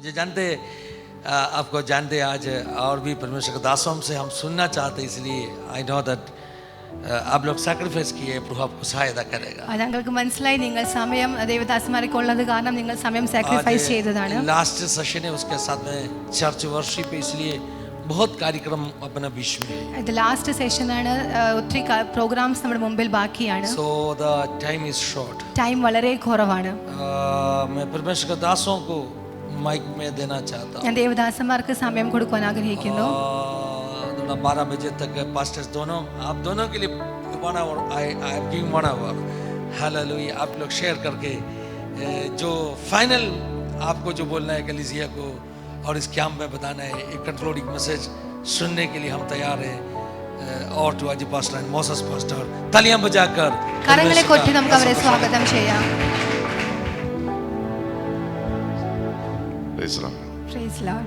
मुझे जानते आपको जानते आज और भी परमेश्वर के दासों से हम सुनना चाहते, इसलिए आई नो दैट आप लोग सैक्रिफाइस किए, प्रभु आपको सहायता करेगा. ഞങ്ങൾക്ക് മനസ്സിലായി നിങ്ങൾ സമയം ദേവദാസന്മാരൊക്കെ ഉള്ളത് കാരണം നിങ്ങൾ സമയം സാക്രിഫൈസ് ചെയ്തതാണ്. लास्ट सेशन है, उसके साथ में चर्च वर्शिप है, इसलिए बहुत कार्यक्रम अपना बीच में है. ഇത് ലാസ്റ്റ് സെഷൻ ആണ്. ഒത്തിരി പ്രോഗ്രാംസ് നമ്മുടെ മുമ്പിൽ ബാക്കിയാണ്. So the time is short. Time വളരെ കുറവാണ്. मैं परमेश्वर के दासों को माइक में देना चाहता हूँ. ഞാൻ ദേവദാസന്മാർക്ക് സമയം കൊടുക്കാൻ आग्रहिക്കുന്നു. 12 बजे तक पास्टर्स दोनों, आप दोनों के लिए 1 hour I am giving 1 hour. Hallelujah. आप लोग शेयर करके जो फाइनल आपको जो बोलना है कलीसिया को और इस कैंप में बताना है, एक कंक्लूडिंग मैसेज सुनने के लिए हम तैयार हैं. और टू अजी पास्टर एंड मोसेस पास्टर तालियां बजाकर കരങ്ങളെ കൊട്ടി നമുക്ക് അവരെ സ്വാഗതം ചെയ്യാം. Praise Lord. Praise Lord.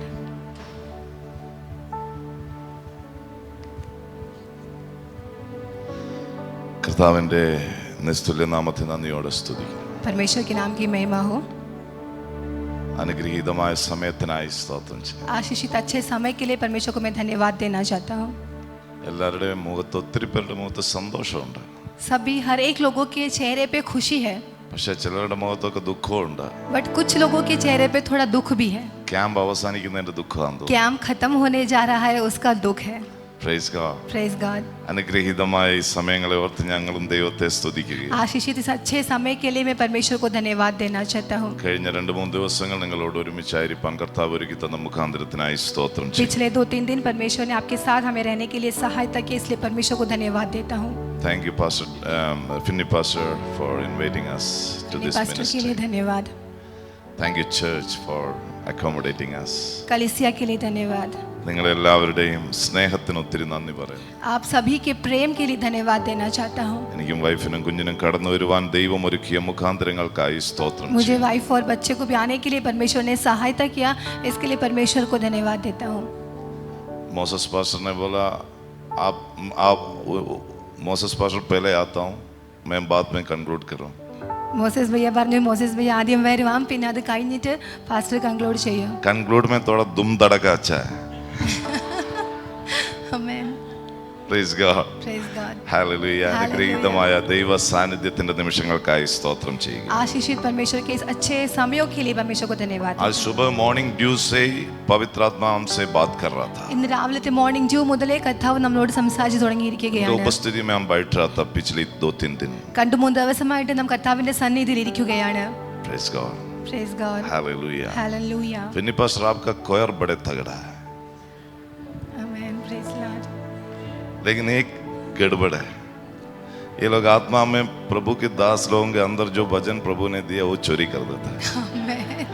കർത്താവിൻ്റെ നിസ്തുല്യ നാമത്തെ നന്ദിയോടെ സ്തുതിക്കുന്നു. परमेश्वर के नाम की महिमा हो. അനുഗ്രഹീതമായ സമയത്തിനായി സ്തോത്രം ചെയ്യുന്നു. आशीषित अच्छे समय के लिए परमेश्वर को मैं धन्यवाद देना चाहता हूँ. എല്ലാവരുടെയും മുഖത്ത്, ഒത്തിരി പേരുടെ മുഖത്ത് സന്തോഷമുണ്ട്. सभी हर एक लोगों के चेहरे पे खुशी है, പക്ഷെ ചിലരുടെ മുഖത്തൊക്കെ ദുഃഖമുണ്ട്. बट कुछ लोगों के चेहरे पे थोड़ा दुख भी है. ക്യാമ്പ് അവസാനിക്കുന്നതിന്റെ ദുഃഖമാണ് തോന്നുന്നു. कैंप खत्म होने जा रहा है, उसका दुख है. Praise God. Praise God. അനുഗ്രഹീതമായ ഈ സമയങ്ങളെ ഓർത്ത് ഞങ്ങളും ദൈവത്തെ സ്തുതിക്കുകയും आशीषित इस अच्छे समय के लिए मैं परमेश्वर को धन्यवाद देना चाहता हूँ. കഴിഞ്ഞ 2-3 ദിവസങ്ങൾ നിങ്ങളോട് ഒരുമിച്ചായിരിക്കാൻ കർത്താവ് ഒരുക്കി തന്ന മുഖാന്തരത്തിനായി സ്തോത്രം ചെയ്യും. पिछले 2-3 दिन परमेश्वर ने आपके साथ हमें रहने के लिए सहायता की, इसलिए परमेश्वर को धन्यवाद देता हूँ. Thank you, Pastor Finney Pastor, for inviting us to this pastor के लिए ministry. धन्यवाद. Thank you, Church, for accommodating us. कलीसिया के लिए धन्यवाद. നിങ്ങളെല്ലാവരുടെയും സ്നേഹത്തിന് ഒത്തിരി നന്ദി പറയുന്നു. आप सभी के प्रेम के लिए धन्यवाद देना चाहता हूँ. എനിക്കും വൈഫിനും കുഞ്ഞിനും കടന്നു വരുവാൻ ദൈവം ഒരുക്കിയ മുഖാന്തരങ്ങൾക്കായി സ്തോത്രം मुझे ചെയ്യുന്നു. वाइफ और बच्चे को भी आने के लिए परमेश्वर ने सहायता किया, इसके लिए परमेश्वर को धन्यवाद देता हूँ. मोसेस पास्टर ने बोला आप मोसेस पास्टर पहले आता हूँ, मैं बाद में कंक्लूड करूँ. മോസസ് ഭയ്യ പറഞ്ഞു, മോസസ് ഭയ്യ ആദ്യം വരുവാം, പിന്നെ അത് കഴിഞ്ഞിട്ട് പാസ്റ്റർ കൺക്ലൂഡ് ചെയ്യും. कंक्लूड में थोड़ा दुम धड़का अच्छा है. ആമേൻ. Praise God. Praise God. Hallelujah. അനുഗ്രഹീതമായ ദൈവ സാന്നിധ്യത്തിന്റെ നിമിഷങ്ങൾക്കായി സ്തോത്രം ചെയ്യുക. आशीषित परमेश्वर के इस अच्छे समयों के लिए परमेश्वर को धन्यवाद. आज सुबह मॉर्निंग ड्यू से पवित्र आत्मा हमसे बात कर रहा था. ഇന്ന് രാവിലത്തെ മോർണിംഗ് ഡ്യൂ മുതലേ കർത്താവ് നമ്മളോട് സംസാരിച്ചു തുടങ്ങിയിരിക്കുകയാണ്. उपस्थिति में हम बैठ रहा था पिछले 2-3 दिन. 2-3 ദിവസമായിട്ട് നാം കർത്താവിന്റെ സന്നിധിയിൽ ഇരിക്കുകയാണ്. Praise God. Praise God. Hallelujah. Hallelujah. Finney pastor आपका कोयर बड़े तगड़ा है, Amen. Praise Lord. लेकिन एक गड़बड़ है. ये लोग आत्मा में प्रभु के दास लोगों के अंदर जो भजन प्रभु ने दिया वो चोरी कर देता है. Amen.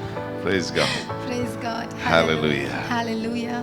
Praise God. Praise God. Hallelujah. Hallelujah.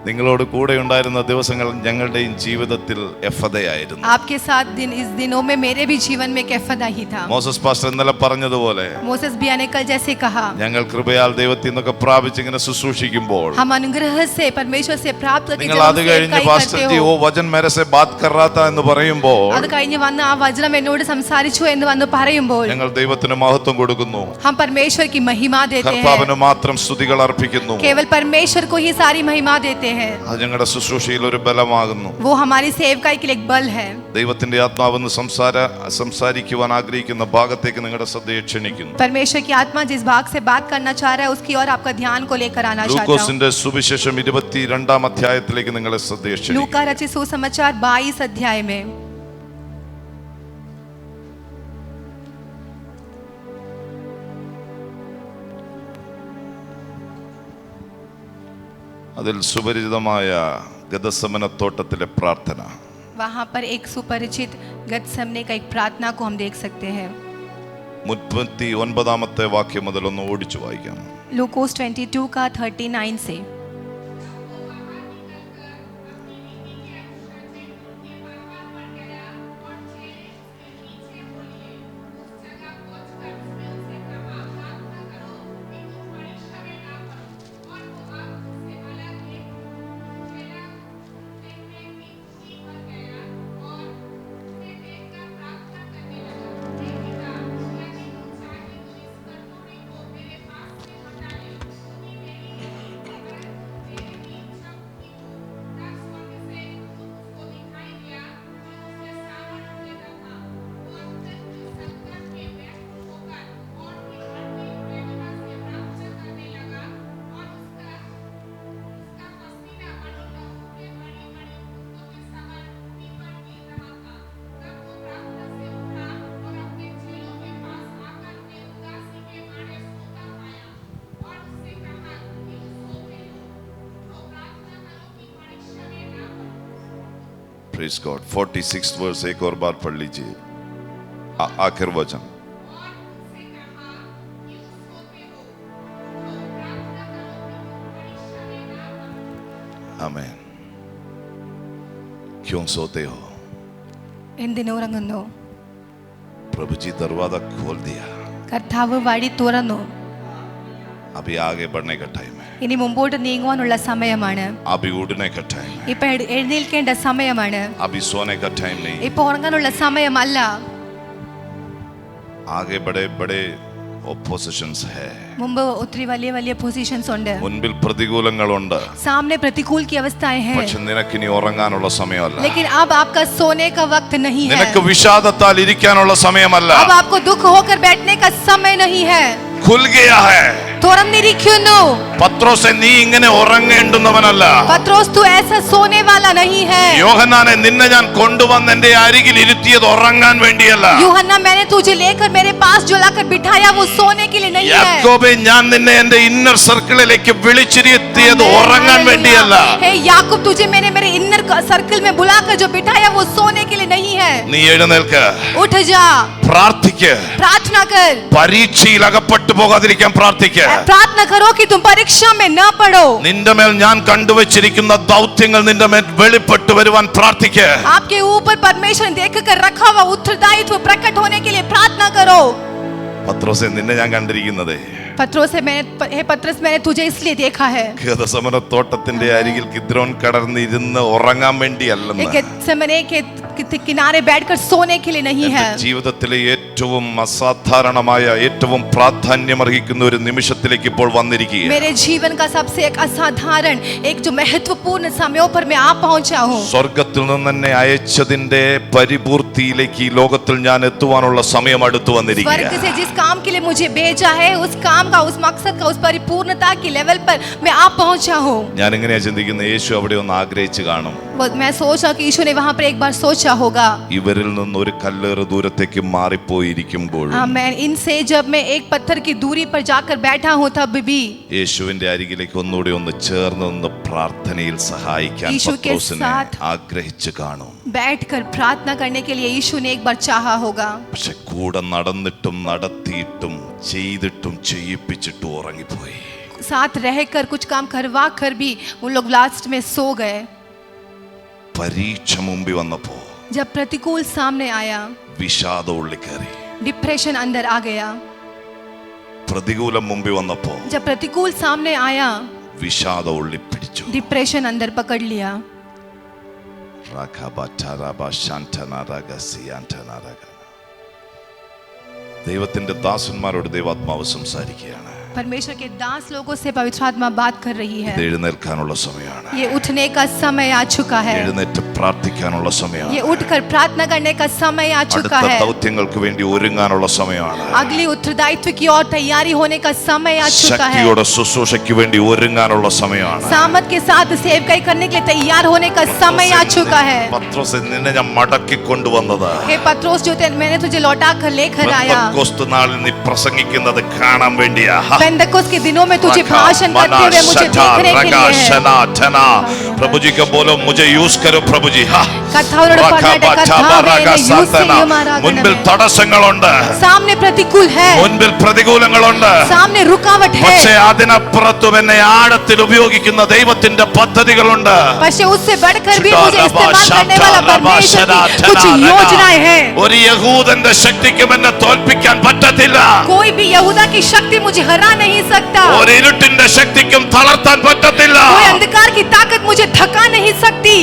നിങ്ങളോട് കൂടെ ഉണ്ടായിരുന്ന ദിവസങ്ങൾ ഞങ്ങളുടെയും ജീവിതത്തിൽ എഫദയായിരുന്നു. आपके साथ दिन इस दिनों में मेरे भी जीवन में एक एफदा ही था. മോസസ് പാസ്റ്റർ ഇന്നലെ പറഞ്ഞതുപോലെ मोसेस भी ने कल जैसे कहा, ഞങ്ങൾ കൃപയാൽ ദൈവത്തിൽ നിന്നൊക്കെ പ്രാപിച്ച് ഇങ്ങനെ ശുശ്രൂഷിക്കുമ്പോൾ हम अनुग्रह से परमेश्वर से प्राप्त करके നിങ്ങൾ जब അത് हम കഴിഞ്ഞ് सेवकाई പാസ്റ്റർ करते ജി हो, ഓ വചൻ മേരെ സെ ബാത് കർ रहा था എന്ന് പറയുമ്പോൾ അത് കഴിഞ്ഞ് വന്ന് ആ വചനം എന്നോട് സംസാരിച്ചു എന്ന് വന്ന് പറയുമ്പോൾ ഞങ്ങൾ ദൈവത്തിന് മഹത്വം കൊടുക്കുന്നു. हम परमेश्वर की महिमा देते हैं. കർത്താവിന് മാത്രം സ്തുതികൾ അർപ്പിക്കുന്നു. केवल परमेश्वर को ही सारी महिमा देते हैं. അത് ഞങ്ങളുടെ ശുശ്രൂഷയിൽ ഒരു ബലമാകുന്നു. वो हमारी सेवकाई के लिए एक बल है. ദൈവത്തിന്റെ ആത്മാവെന്ന് സംസാരിക്കുവാൻ ആഗ്രഹിക്കുന്ന ഭാഗത്തേക്ക് നിങ്ങളുടെ ശ്രദ്ധയെ ക്ഷണിക്കുന്നു. परमेश्वर की आत्मा जिस भाग से बात करना चाह रहा है उसकी ओर आपका ध्यान को लेकर आना चाहता हूँ. ലൂക്കോസിന്റെ സുവിശേഷം 22-ാം അധ്യായത്തിലേക്ക് നിങ്ങളെ ശ്രദ്ധയെ ക്ഷണിക്കുന്നു. लूका रचित सुसमाचार 22 अध्याय में അതിൽ സുപരിചിതമായ ഗദസമനത്തോട്ടത്തിലെ പ്രാർത്ഥന. वहाँ पर एक सुपरिचित गतसमने का एक प्रार्थना को हम देख सकते हैं. 39-ാമത്തെ വാക്യം മുതൽ ഒന്ന് ഓടിച്ചു വായിക്കാം. लूकोस 22 का 39 से. Praise God. 46 वर्स एक और बार पढ़ लीजिए, आखिर वचन। आमीन। क्यों सोते हो? എന്തിനു ഉറങ്ങുന്നു? प्रभु जी दरवाजा खोल दिया, കർത്താവ് വഴി തുറന്നു. अभी आगे बढ़ने का टाइम है, ഇനി മുമ്പോട്ട് നീങ്ങുവാനുള്ള സമയമാണ്. अभी उड़ने का टाइम है, ഇപ്പൊ എഴുന്നേൽക്കേണ്ട സമയമാണ്. अभी सोने का टाइम नहीं। ഇപ്പൊ ഉറങ്ങാനുള്ള സമയമല്ല. आगे बड़े बड़े ऑपोजिशंस है, മുമ്പ് ഒത്തിരി വലിയ വലിയ പൊസിഷൻസ് ഉണ്ട്. മുൻപിൽ പ്രതികൂലങ്ങളുണ്ട്. सामने प्रतिकूल की अवस्थाएं हैं, പക്ഷെ നിനക്കിനി ഉറങ്ങാനുള്ള സമയമല്ല, लेकिन अब आपका सोने का वक्त नहीं है. നിനക്ക് വിഷാദത്താൽ ഇരിക്കാനുള്ള സമയമല്ല, अब आपको दुख होकर बैठने का समय नहीं है. खुल गया है। തുറന്നിരിക്കുന്നു. പത്രോസേ, നീ ഇങ്ങനെ ഉറങ്ങേണ്ടുന്നവനല്ല. പത്രോസ് तू ऐसा सोने वाला नहीं है. യോഹന്നാനെ, നിന്നെ ഞാൻ കൊണ്ടുവന്ന് എന്റെ അരികിൽ ഇരുത്തിയത് ഉറങ്ങാൻ വേണ്ടിയല്ല. यूहन्ना, मैंने तुझे लेकर मेरे पास जो लाकर बिठाया वो सोने के लिए नहीं है. യാക്കോബേ, ഞാൻ നിന്നെ എന്റെ ഇന്നർ സർക്കിളിലേക്ക് വിളിച്ചിരുത്തിയത് ഉറങ്ങാൻ വേണ്ടിയല്ല. हे याकूब, तुझे मैंने मेरे इनर सर्कल में बुलाकर जो बिठाया वो सोने के लिए नहीं है. നീ എഴുന്നേൽക്ക്, उठ जा, പ്രാർത്ഥിക്ക്, प्रार्थना कर. പരീക്ഷയിൽ അകപ്പെട്ടു പോകാതിരിക്കാൻ പ്രാർത്ഥിക്ക്. प्रार्थना करो कि तुम परीक्षा में न पड़ो. നിന്റെ മേൽ ഞാൻ കണ്ടുവച്ചിരിക്കുന്ന ദൗത്യങ്ങൾ നിന്റെ മേൽ വെളിപ്പെട്ടു വരുവാൻ പ്രാർത്ഥിക്ക്. आपके ऊपर परमेश्वर ने देखकर रखा हुआ उत्तरदायित्व प्रकट होने के लिए प्रार्थना करो. പത്രോസേ, നിന്നെ ഞാൻ കണ്ടിരിക്കുന്നത് पत्रोस से मैंने पत्रस, मैंने तुझे इसलिए देखा है ഗതസമന തോട്ടത്തിന്റെ അരികിൽ കിദ്രോൻ കടർന്ന് ഇരുന്ന് ഉറങ്ങാൻ വേണ്ടിയല്ലെന്ന്. गेत्सेमने के किनारे बैठकर सोने के लिए नहीं है. ജീവിതത്തിലെ ഏറ്റവും അസാധാരണമായ ഏറ്റവും പ്രാധാന്യമർഹിക്കുന്ന ഒരു നിമിഷത്തിലേക്ക് ഇപ്പോൾ വന്നിരിക്കുകയാണ്. मेरे जीवन का सबसे एक असाधारण, एक जो महत्वपूर्ण समयों पर मैं आ पहुंचा हूँ. സ്വർഗത്തിൽ നിന്ന് എന്നെ അയച്ചതിന്റെ പരിപൂർത്തിയിലേക്ക് ഈ ലോകത്തിൽ ഞാൻ എത്തുവാനുള്ള സമയം അടുത്തു स्वर्ग വന്നിരിക്കുകയാണ്. से जिस काम के लिए मुझे भेजा है, उस काम का, उस मकसद का, उस परिपूर्णता की लेवल पर मैं आ पहुंचा हूँ. ഞാൻ ഇങ്ങനെയാ ചിന്തിക്കുന്നത്, യേശു അവിടെ ഒന്ന് ആഗ്രഹിച്ചു കാണും. मैं सोचा कि यीशु ने वहां पर एक बार सोचा होगा. ഇവരിൽ നിന്ന് ഒരു കല്ലേറ് ദൂരത്തേക്ക് മാറിപ്പോയിരിക്കുമ്പോൾ मैं इनसे जब मैं एक पत्थर की दूरी पर जाकर बैठा हूँ तब भी യേശുവിന്റെ അരികിലേക്ക് ഒന്നുകൂടി ഒന്ന് ചേർന്ന് നിന്ന് പ്രാർത്ഥനയിൽ സഹായിക്കാൻ यीशु के പത്രോസിനെ साथ ആഗ്രഹിച്ചു കാണും. बैठकर प्रार्थना करने के लिए यीशु ने एक बार चाहा होगा. പക്ഷെ കൂടെ നടന്നിട്ടും നടത്തിയിട്ടും ചെയ്തിട്ടും ചെയ്യിപ്പിച്ചിട്ടും ഉറങ്ങിപ്പോയി. साथ रहकर कुछ काम करवा कर भी उन लोग लास्ट में सो गए. പരീക്ഷ മുമ്പിൽ വന്നപ്പോ जब प्रतिकूल सामने आया, വിഷാദം ഉള്ളിൽ കയറി. डिप्रेशन अंदर आ गया. പ്രതികൂലം മുമ്പിൽ വന്നപ്പോ जब प्रतिकूल सामने आया, വിഷാദം ഉള്ളിൽ പിടിച്ചു. डिप्रेशन अंदर पकड़ लिया. ദൈവത്തിന്റെ ദാസന്മാരോട് ദൈവാത്മാവ് സംസാരിക്കുകയാണ്. परमेश्वर के दास लोगों से पवित्र आत्मा बात कर रही है. ഇത് എഴുന്നേൽക്കാനുള്ള സമയമാണ്. ये उठने का समय आ चुका है. എഴുന്നേറ്റ് പ്രാർത്ഥിക്കാനുള്ള സമയമാണ്. ये उठकर प्रार्थना करने का समय आ चुका അടുത്ത है. ദൗത്യങ്ങൾക്ക് വേണ്ടി ഒരുങ്ങാനുള്ള സമയമാണ്. अगली उत्तरदायित्व की ओर तैयारी होने का समय आ चुका है. ശക്തിയോടെ ശുശ്രൂഷയ്ക്ക് വേണ്ടി ഒരുങ്ങാനുള്ള സമയമാണ്. सामत के साथ सेवकाई करने के लिए तैयार होने का समय आ चुका है. പത്രോസേ, നിന്നെ ഞാൻ മടക്കി കൊണ്ടുവന്നത് हे पत्रोस, जो मैंने तुझे लौटा कर लेकर आया, പെന്തക്കോസ്ത് നാളിൽ നീ പ്രസംഗിക്കുന്നത് കാണാൻ വേണ്ടിയാ. पेंतकोस्त के दिनों में तुझे भाषण करते हुए मुझे देखने के लिए है. प्रभु जी को बोलो, मुझे यूज करो प्रभु जी. മുൻപിൽ തടസ്സങ്ങളുണ്ട്, सामने प्रतिकूल है, മുൻപിൽ പ്രതികൂലങ്ങളുണ്ട്, सामने रुकावट है, പക്ഷേ അതിനപ്പുറത്തും എന്നെ ആഴത്തിൽ ഉപയോഗിക്കുന്ന ദൈവത്തിന്റെ പദ്ധതികളുണ്ട്. പക്ഷേ उससे बढ़कर भी मुझे इस्तेमाल करने वाला परमेश्वर की कुछ योजनाएं हैं. ഒരു യഹൂദന്റെ ശക്തിക്കും എന്നെ തോൽപ്പിക്കാൻ പറ്റത്തില്ല. कोई भी यहूदा की शक्ति मुझे हरा नहीं सकता. ഒരു ഇരുട്ടിന്റെ ശക്തിക്കും തളർത്താൻ പറ്റത്തില്ല. कोई अंधकार की ताकत मुझे थका नहीं सकती.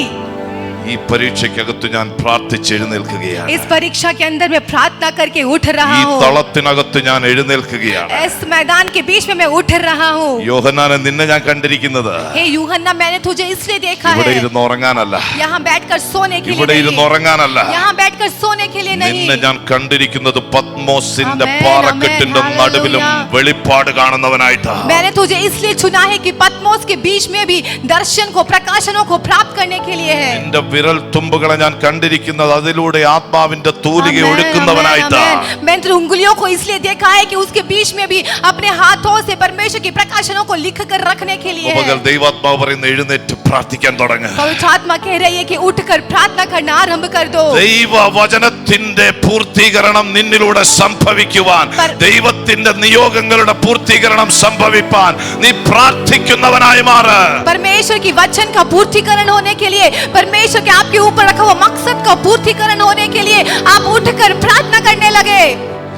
ഈ പരീക്ഷയ്ക്കകത്ത് ഞാൻ പ്രാർത്ഥിച്ചെഴുന്നേൽക്കുകയാണ്. इस परीक्षा के अंदर मैं प्रार्थना करके उठ रहा ഈ हूँ. തളത്തിനകത്ത് ഞാൻ എഴുന്നേൽക്കുകയാണ്. इस मैदान के बीच में मैं उठ रहा हूँ. യോഹന്നാനെ, നിന്നെ ഞാൻ കണ്ടിരിക്കുന്നത് हे यूहन्ना, मैंने तुझे इसलिए देखा ഇവിടെ है, ഇരുന്ന് ഉറങ്ങാനല്ല, यहाँ बैठकर सोने के लिए ഇവിടെ ഇരുന്ന് नहीं, ഉറങ്ങാനല്ല. यहाँ बैठकर सोने के लिए नहीं. നിന്നെ ഞാൻ കണ്ടിരിക്കുന്നത് പത്മോസിന്റെ ആമേൻ, പാറക്കെട്ടിന്റെ ആമേൻ, നടുവിലും ഹല്ലേലൂയ. വെളിപ്പാട് കാണുന്നവനായിട്ടാ. मैंने तुझे इसलिए चुना है कि पद्मोस के बीच में भी दर्शन को, प्रकाशनों को प्राप्त करने के लिए है. നിന്റെ വിരൽ തുമ്പുകളെ ഞാൻ കണ്ടിരിക്കുന്നത് അതിലൂടെ ആത്മാവിന്റെ തൂലിക आमेन, ഒഴുക്കുന്നവനായിട്ടാ. आमेन, आमेन. मैंने तेरी उंगलियों को इसलिए देखा है कि उसके बीच में भी अपने हाथों से परमेश्वर के प्रकाशनों को लिख कर रखने के लिए ഉപകൽ है. ദൈവാത്മാവ് പറയുന്ന എഴുന്നേറ്റ് പ്രാർത്ഥിക്കാൻ തുടങ്ങ്. पवित्र आत्मा कह रही है कि उठकर प्रार्थना करना आरंभ कर दो. ദൈവവചനത്തിന്റെ പൂർത്തീകരണം നിന്നിലൂടെ സംഭവിക്കുവാൻ, ദൈവത്തിന്റെ നിയോഗങ്ങളുടെ പൂർത്തീകരണം സംഭവിപ്പാൻ നീ പ്രാർത്ഥിക്കുന്നവനായി മാറ്. परमेश्वर की वचन का पूर्तिकरण होने के लिए, परमेश्वर के आपके ऊपर रखा हुआ मकसद का पूर्तिकरण होने के लिए आप उठकर प्रार्थना करने लगे.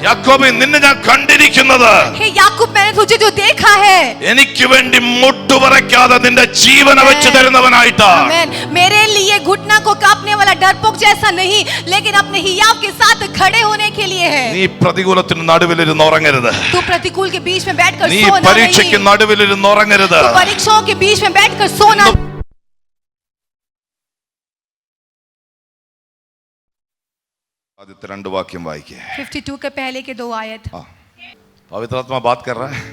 യാക്കോബേ, നിന്നെ ഞാൻ കണ്ടിരിക്കുന്നത്, हे याकूब, मैंने तुझे जो देखा है, എനിക്ക് വേണ്ടി മുട്ടുപറയ്ക്കാതെ നിന്റെ ജീവനെ വെച്ച് തരുന്നവനായിട്ടാ. आमीन. मेरे लिए घुटना को कांपने वाला डरपोक जैसा नहीं, लेकिन अपने हियाव के साथ खड़े होने के लिए है. നീ പ്രതികൂലത്തിന് നടുവിലിരുന്ന് ഉറങ്ങരുത്. तू प्रतिकूल के बीच में बैठकर നീ सोना പരീക്ഷയ്ക്ക് नहीं. നടുവിലിരുന്ന് ഉറങ്ങരുത്. तू परीक्षाओं के बीच में बैठकर सोना. ആദ്യത്തെ രണ്ട് വാക്യം വായിക്കേ. 52 के पहले के 2 आयत. പവിത്രാത്മാ ബാത് കർ रहा है.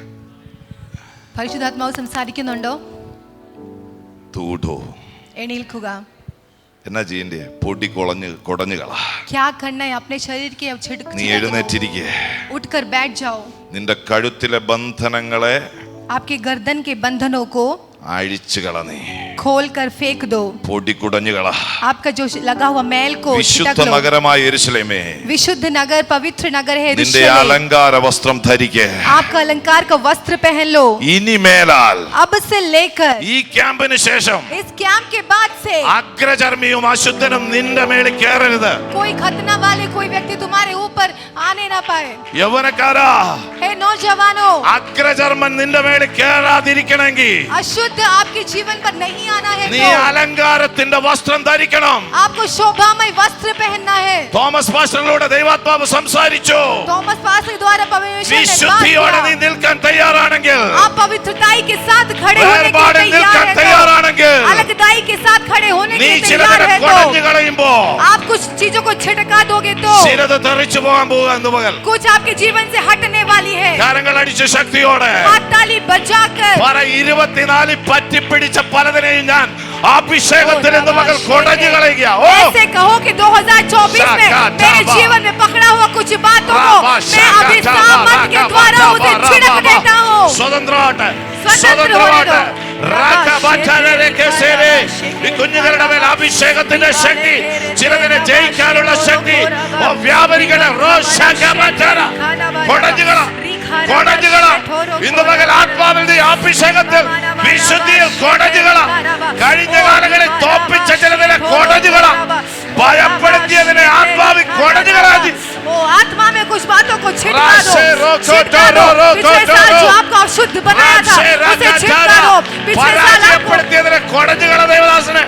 പരിശുദ്ധാത്മാവ് സംസാരിക്കുന്നുണ്ടോ? തൂടോ, എണീൽക്കുക. എന്നാ ചെയ്യണ്ടേ? പൊടി കൊടഞ്ഞു കള. क्या करना है? अपने शरीर के छिड़क. നീ എഴുന്നേറ്റിരിക്കേ. उठकर बैठ जाओ. നിന്റെ കഴുത്തിലെ ബന്ധനങ്ങളെ, आपके गर्दन के बंधनों को അഴിച്ചു കള. നീ खोल कर फेंक दो. പൊടി കുടഞ്ഞു കള. आपका जो लगा हुआ मैल को വിശുദ്ധ छिड़क लो. നഗരമായ യെരൂശലേമേ, विशुद्ध नगर, पवित्र नगर है നിന്റെ यरूशलेम. അലങ്കാര വസ്ത്രം ധരിക്കേ. आपका अलंकार का वस्त्र पहन लो. ഇനി മേലാൽ अब से लेकर ഈ ക്യാമ്പിന് ശേഷം इस कैंप के बाद से അഗ്രചർമ്മിയും അശുദ്ധനും നിന്റെ മേളിൽ കയറരുത്. कोई खतना वाले कोई व्यक्ति तुम्हारे ऊपर आने ना पाए. യൗവനക്കാരാ, हे नौजवानों, അഗ്രചർമ്മൻ നിന്റെ മേളിൽ കയറാതിരിക്കണമെങ്കിൽ अशुद्ध आपके जीवन पर नहीं आना है നീ तो അലങ്കാരത്തിന്റെ വസ്ത്രം ധരിക്കണം. आपको शोभामय वस्त्र पहनना है. തോമസ് പാസ്റ്ററിലൂടെ ദൈവാത്മാവ് സംസാരിച്ചു. थॉमस पास्टर द्वारा परमेश्वर ने बात വിശുദ്ധിയോടെ നീ किया. നിൽക്കാൻ തയ്യാറാണെങ്കിൽ, आप पवित्रताई के साथ खड़े होने के വേർപാടിൽ लिए നിൽക്കാൻ तैयार है തയ്യാറാണെങ്കിൽ, तो, अलगदाई के साथ खड़े होने നീ के लिए ചിലതിനെ तैयार है കുടഞ്ഞു तो, കളയുമ്പോ आप कुछ चीजों को छिड़का दोगे तो ചിലത് തെറിച്ചു പോകാൻ പോകുക എന്ന് പകൽ कुछ आपके जीवन से हटने वाली है. കരങ്ങൾ അടിച്ച് ശക്തിയോടെ हाथ ताली बजाकर പറ, 24 പറ്റിപ്പിടിച്ച പലതിനെയും ഞാൻ അഭിഷേകത്തിൽ എന്ന് മകൾ കുടഞ്ഞു കളയുക. ഓ, ऐसे कहो कि 2024 में मेरे जीवन में पकड़ा हुआ कुछ बातों को मैं अभी सामर्थ के द्वारा उसे छिड़क देता हूँ. സ്വതന്ത്രമാട്ടെ, സ്വതന്ത്രം സ്വതന്ത്രമാട്ടെ. होने दो. ഈ കുഞ്ഞുങ്ങളുടെ മേൽ അഭിഷേകത്തിന്റെ ശക്തി, ചിലതിനെ ജയിക്കാനുള്ള ശക്തി വ്യാപരികളെ കൊടഞ്ഞുകള. ഇന്ന് പകൽ ആത്മാവിൽ നീ അഭിഷേകത്തിൽ വിശുദ്ധിയിൽ കൊടഞ്ഞുകള. കഴിഞ്ഞ കാലങ്ങളിൽ തോപ്പിച്ച ചിലതിനെ കൊടഞ്ഞുകള. ഭയപ്പെടുത്തിയതിനെ ആത്മാവിൽ കൊടഞ്ഞുകള. वो आत्मा में कुछ बातों को छिड़का दो. छिड़का दो. पिछले साल जो आपको अशुद्ध बनाया था उसे छिड़का दो. पिछले साल आपको പരാജയപ്പെടുത്തിയതിനെ കൊടഞ്ഞുകള ദേവദാസനെ.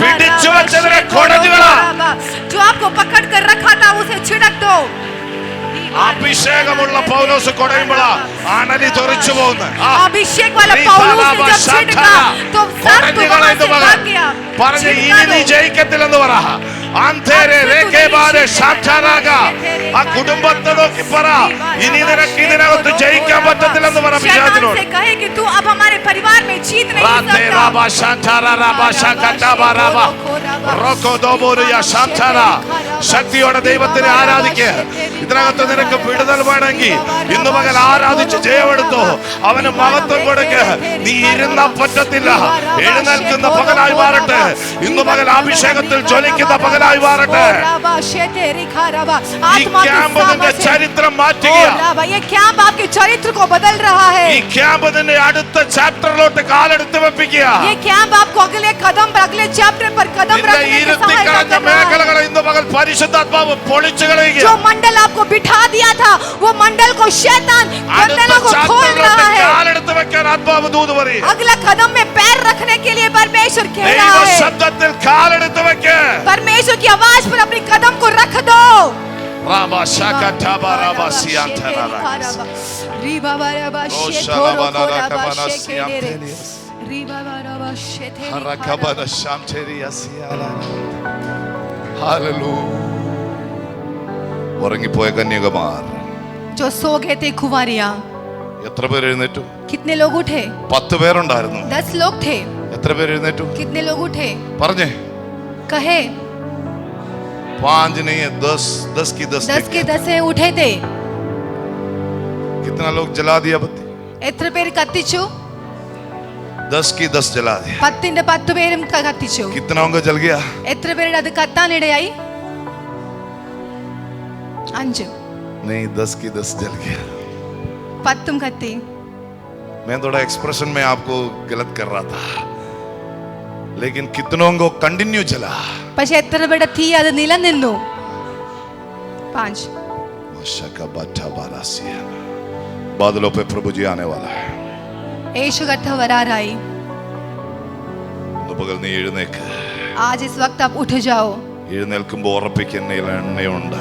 പിടിച്ചു വച്ചതിനെ കൊടഞ്ഞുകള. जो आपको पकड़ कर रखा था उसे छिड़क दो. അഭിഷേകമുള്ള പൗലോസ് കൊടയുമ്പോഴാ അണലി തെറിച്ചു പോകുന്നു. अभिषेक वाला पौलुस ने जब छिड़का तो सर्प वहां से भाग गया. പറഞ്ഞ ഇനി നീ ജയിക്കത്തില്ലെന്ന് പറ. ആ കുടുംബത്തെ നോക്കി പറ, ഇനി നിനക്ക് ഇതിനകത്ത് ജയിക്കാൻ പറ്റത്തില്ലെന്ന് പറ. പിശാചിനോട് कहे कि तू अब हमारे परिवार में जीत नहीं सकता. ശക്തിയോടെ ദൈവത്തിനെ ആരാധിക്കുക. ഇതിനകത്ത് നിനക്ക് വിടുതൽ വേണമെങ്കിൽ ഇന്ന് പകൽ ആരാധിച്ച് ജയമെടുത്തോ. അവന് മഹത്വം കൊടുക്കുക. നീ ഇരുന്ന പറ്റത്തില്ല, എഴുന്നേൽക്കുന്ന പകലായി മാറട്ടെ. ഇന്ന് പകൽ അഭിഷേകത്തിൽ ജ്വലിക്കുന്ന പകലായി മാറട്ടെ. ഈ ക്യാമ്പ് നിന്റെ ചരിത്രം മാറ്റുക. ये कैंप आपके चरित्र को बदल रहा है. ഈ ക്യാമ്പ് നിന്നെ അടുത്ത ചാപ്റ്ററിലോട്ട് കാലെടുത്ത് വെപ്പിക്കുക. ये कैंप आपको अगले कदम पर, अगले चैप्टर पर कदम നിന്റെ रखने की ഇരുത്തി सहायता കളഞ്ഞ कर रहा है. മേഖലകളെ ഇന്ന് പകൽ പരിശുദ്ധാത്മാവ് പൊളിച്ചു കളയുക. जो मंडल आपको बिठा दिया था वो मंडल को शैतान बंधनों को खोल रहा है. കാലെടുത്ത് വെക്കാൻ ആത്മാവ് ദൂത് പറയും. अगला कदम में पैर रखने के लिए परमेश्वर कह ദൈവ रहा है. ശബ്ദത്തിൽ കാലെടുത്ത് വെക്ക. परमेश्वर की आवाज पर अपनी कदम को रख दो. ഉറങ്ങിപ്പോയ കന്യകമാർ जो सो गए थे कुंवारियां, എത്ര പേര് എഴുന്നേറ്റു? कितने लोग उठे? 10 പേരുണ്ടായിരുന്നു. 10 लोग थे. എത്ര പേര് എഴുന്നേറ്റു? कितने लोग उठे? പറഞ്ഞേ. कहे 5 नहीं है, 10 की 10 10 के 10 उठे थे. कितना लोग जला दिया बत्ती? എത്ര പേര് കത്തിച്ചു? 10 की 10 जला दिया। 10ന്റെ 10 പേരും കത്തിച്ചു. कितनों को जल गया? എത്ര പേരുടെ അത് കത്താനിടയായി? 5. नहीं, 10 की 10 जल गया। 10ഉം കത്തി. मैं थोड़ा एक्सप्रेशन में आपको गलत कर रहा था, लेकिन कितनों को कंटिन्यू चला। പക്ഷെ എത്ര പേരുടെ തീ അത് നിലനിന്നു? 5. बादलों पे प्रभु जी आने वाला है। യേശു കർത്താവ് വരാറായി. പകൽ നീ എഴുന്നേക്ക്. आज इस वक्त आप उठ जाओ. എഴുന്നേൽക്കുമ്പോൾ ഉറപ്പിക്കുന്ന എണ്ണയുണ്ട്.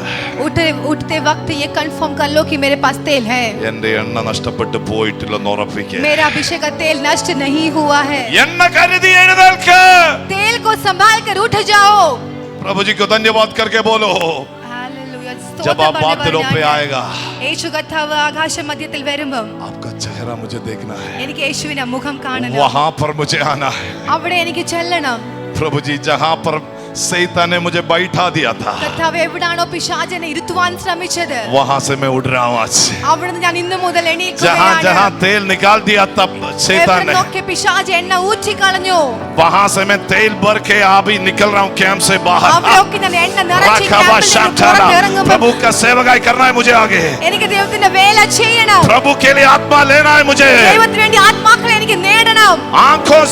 उठते वक्त ये कंफर्म कर लो कि मेरे पास तेल है. എന്റെ എണ്ണ നഷ്ടപ്പെട്ടു പോയിട്ടില്ലെന്ന് ഉറപ്പിക്കുക. मेरा अभिषेक का तेल नष्ट नहीं हुआ है. എണ്ണ കരുതി എഴുന്നേൽക്ക്. तेल को संभाल कर उठ जाओ. प्रभु जी को धन्यवाद करके बोलो. हालेलुया. जब आप बादलों पे आएगा, യേശു കർത്താവ് ആകാശ മധ്യത്തിൽ വരുമ്പോൾ आपका चेहरा मुझे देखना है. എനിക്ക് യേശുവിന്റെ മുഖം കാണണം. वहां पर मुझे आना है. അവിടെ എനിക്ക് ചെല്ലണം. प्रभु जी जहां पर शैतान ने मुझे बैठा दिया था, കർത്താവ് എവിടാണോ പിശാചിനെ ഇരുത്തുവാൻ ശ്രമിച്ചത്, वहां से मैं उड़ रहा हूं आज. അവിടുന്ന് ഞാൻ ഇന്നു മുതൽ जहां എണീക്കുകയാണ്. जहां तेल निकाल दिया तब शैतान ने, എവിടുന്നൊക്കെ പിശാച് എണ്ണ ഊറ്റി കളഞ്ഞു, वहां से मैं तेल भर के अभी निकल रहा हूं कैंप से बाहर. അവിടെയൊക്കെ ഞാൻ എണ്ണ നിറച്ച് राखाबा शांतारा. ഇറങ്ങുമ്പോൾ प्रभु का सेवकाई करना है मुझे आगे. എനിക്ക് ദൈവത്തിന്റെ വേല ചെയ്യണം. प्रभु के लिए आत्मा लेना है मुझे. ദൈവത്തിന് വേണ്ടി ആത്മാക്കളെ എനിക്ക് നേടണം. आंखों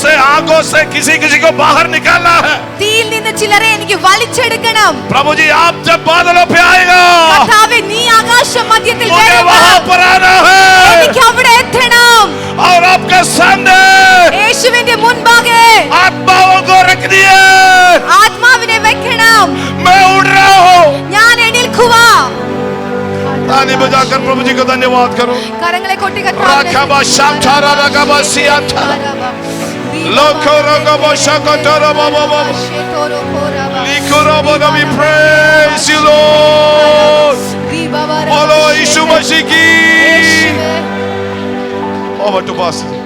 से किसी किसी को बाहर निकालना है. തീയിൽ നിന്ന് ചിലരെ എനിക്ക് വലിച്ചെടുക്കണം. प्रभु जी आप जब बादलों पे आएगा, കർത്താവേ നീ ആകാശ മധ്യത്തിൽ मुझे വരുമ്പോൾ वहां पर आना है എനിക്ക് അവിടെ എത്തണം. और आपके सामने യേശുവിന്റെ മുൻപാകെ आत्माओं को रख दिए. ആത്മാവിനെ വെക്കണം. मैं उड़ रहा हूं. ഞാൻ എണീൽക്കുക. ताली बजाकर प्रभु जी को धन्यवाद करो. കരങ്ങളെ കൊട്ടി राखाबा शांतारा राखाबा सियातारा. Loko rogobo shakotoro bobo bobo. Likoro bobo, we praise you Lord. Bolo Yishu Mashiki. Over to Pastor.